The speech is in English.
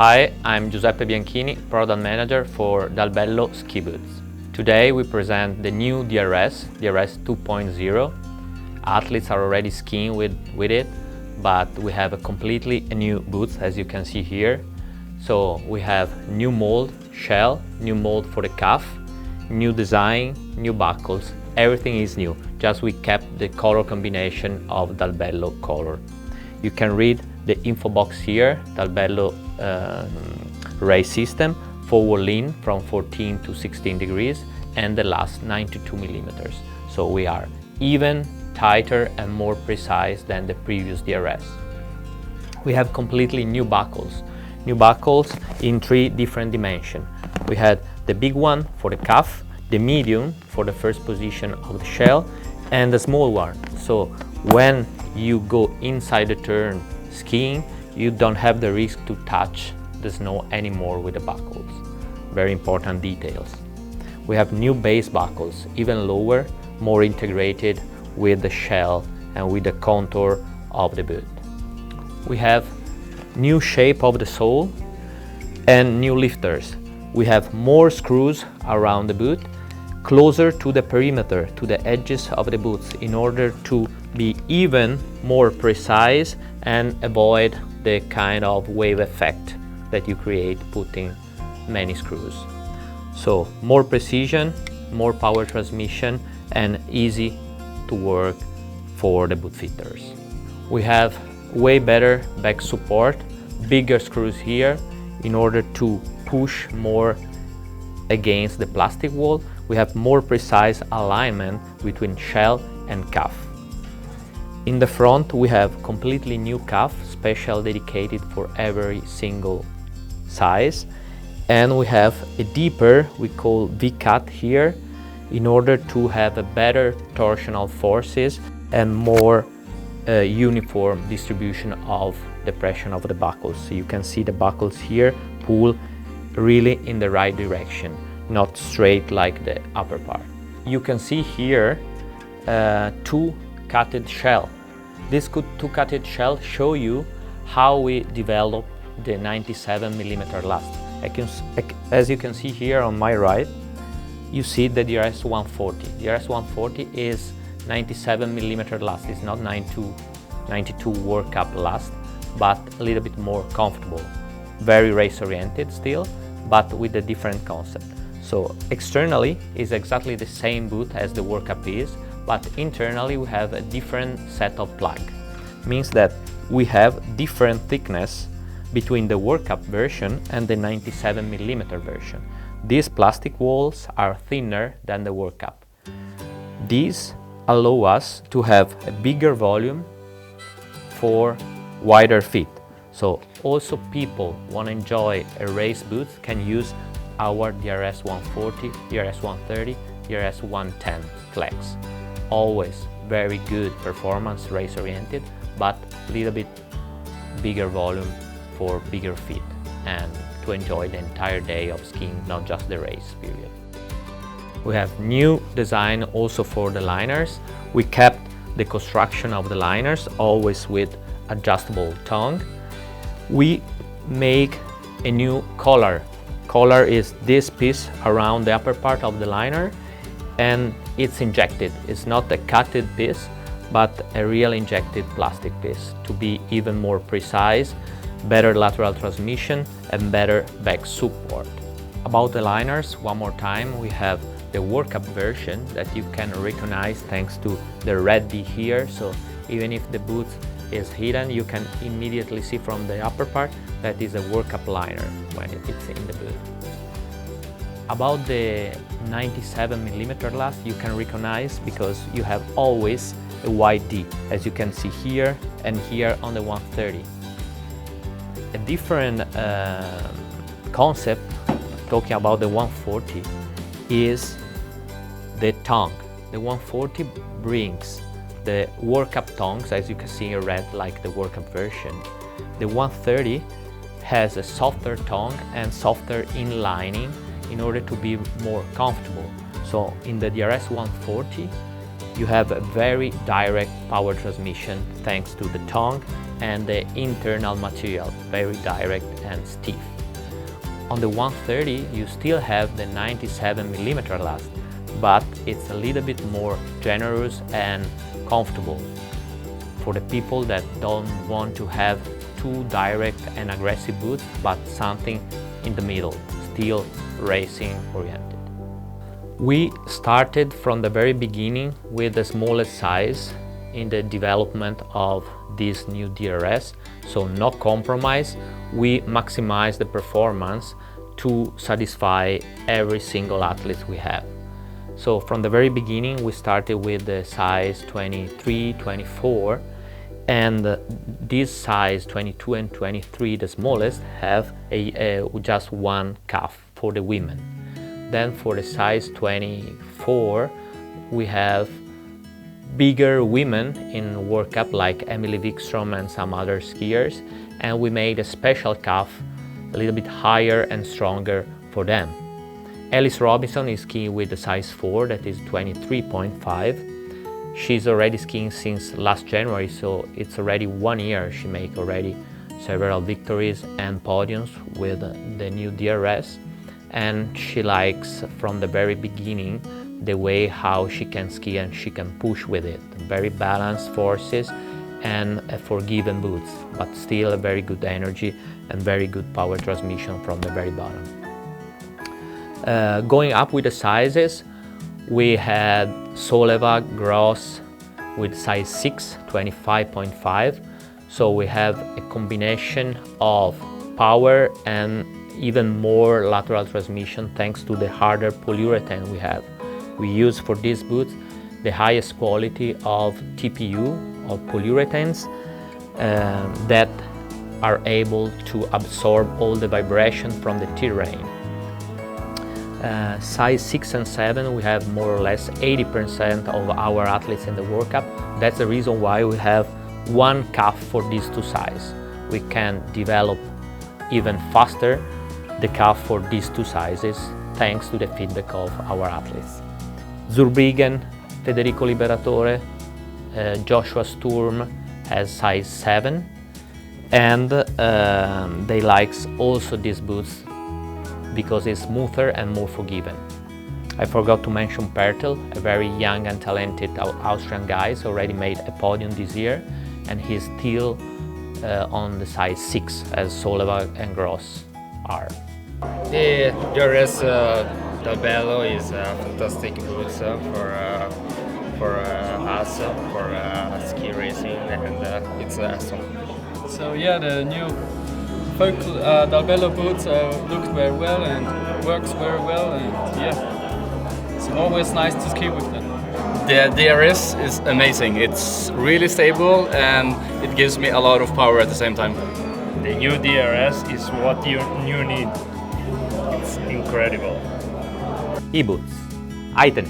Hi, I'm Giuseppe Bianchini, Product Manager for DALBELLO ski boots. Today we present the new DRS 2.0. Athletes are already skiing with it, but we have a completely new boots, as you can see here. So we have new mold, shell, new mold for the cuff, new design, new buckles. Everything is new, just we kept the color combination of DALBELLO color. You can read the info box here, DALBELLO race system, forward lean from 14 to 16 degrees and the last 92 millimeters. So we are even tighter and more precise than the previous DRS. We have completely new buckles in 3 different dimensions. We had the big one for the cuff, the medium for the first position of the shell, and the small one. So when you go inside the turn skiing, you don't have the risk to touch the snow anymore with the buckles. Very important details. We have new base buckles, even lower, more integrated with the shell and with the contour of the boot. We have new shape of the sole and new lifters. We have more screws around the boot, closer to the perimeter, to the edges of the boots, in order to be even more precise and avoid the kind of wave effect that you create putting many screws. So more precision, more power transmission, and easy to work for the boot fitters. We have way better back support, bigger screws here in order to push more against the plastic wall. We have more precise alignment between shell and cuff. In the front we have completely new cuff, special dedicated for every single size, and we have a deeper, we call V-cut here, in order to have a better torsional forces and more uniform distribution of the pressure of the buckles. So you can see the buckles here pull really in the right direction, not straight like the upper part. You can see here 2 cutted shell. This 2 cutted shell show you how we develop the 97 millimeter last. As you can see here on my right, you see the DRS 140. DRS 140 is 97 millimeter last. It's not 92 World Cup last, but a little bit more comfortable. Very race oriented still, but with a different concept. So externally is exactly the same boot as the World Cup is, but internally we have a different set of plug. Means that we have different thickness between the World Cup version and the 97 millimeter version. These plastic walls are thinner than the World Cup. These allow us to have a bigger volume for wider feet. So also people want to enjoy a race boot can use our DRS 140, DRS 130, DRS 110 flex. Always very good performance, race oriented, but a little bit bigger volume for bigger feet and to enjoy the entire day of skiing, not just the race period. We have new design also for the liners. We kept the construction of the liners, always with adjustable tongue. We make a new collar. Collar is this piece around the upper part of the liner, and it's injected. It's not a cutted piece, but a real injected plastic piece to be even more precise, better lateral transmission and better back support. About the liners, one more time, we have the World Cup version that you can recognize thanks to the red D here. So even if the boot is hidden, you can immediately see from the upper part that is a World Cup liner when it's in the boot. About the 97 millimeter last, you can recognize because you have always a white D, as you can see here and here on the 130. A different concept, talking about the 140, is the tongue. The 140 brings the World Cup tongues, as you can see in red, like the World Cup version. The 130 has a softer tongue and softer inlining in order to be more comfortable. So in the DRS 140, You have a very direct power transmission thanks to the tongue and the internal material, very direct and stiff. On the 130 you still have the 97mm last, but it's a little bit more generous and comfortable for the people that don't want to have too direct and aggressive boots, but something in the middle, still racing oriented. We started from the very beginning with the smallest size in the development of this new DRS, so no compromise. We maximize the performance to satisfy every single athlete we have. So from the very beginning we started with the size 23, 24, and this size 22 and 23, the smallest, have just one cuff for the women. Then for the size 24 we have bigger women in World Cup like Emily Wikström and some other skiers, and we made a special cuff a little bit higher and stronger for them. Alice Robinson is skiing with the size 4, that is 23.5. She's already skiing since last January, so it's already 1 year. She made already several victories and podiums with the new DRS, and she likes from the very beginning the way how she can ski and she can push with it. Very balanced forces and a forgiving boots, but still a very good energy and very good power transmission from the very bottom. Going up with the sizes, we had Soleva Gross with size 6, 25.5. So we have a combination of power and even more lateral transmission thanks to the harder polyurethane we have. We use for these boots the highest quality of TPU, of polyurethanes, that are able to absorb all the vibration from the terrain. Size 6 and 7 we have more or less 80% of our athletes in the World Cup. That's the reason why we have one cuff for these two sizes. We can develop even faster the cuff for these two sizes thanks to the feedback of our athletes. Zurbriggen, Federico Liberatore, Joshua Sturm has size 7, and they like also these boots because it's smoother and more forgiving. I forgot to mention Pertl, a very young and talented Austrian guy. He's already made a podium this year, and he's still on the size 6 as Soleva and Gross are. The DRS DALBELLO is a fantastic boot for us, for ski racing, and it's awesome. So yeah, the new DALBELLO boots looked very well and works very well, and yeah, it's always nice to ski with them. The DRS is amazing. It's really stable and it gives me a lot of power at the same time. The new DRS is what you need. It's incredible. E-boots, item.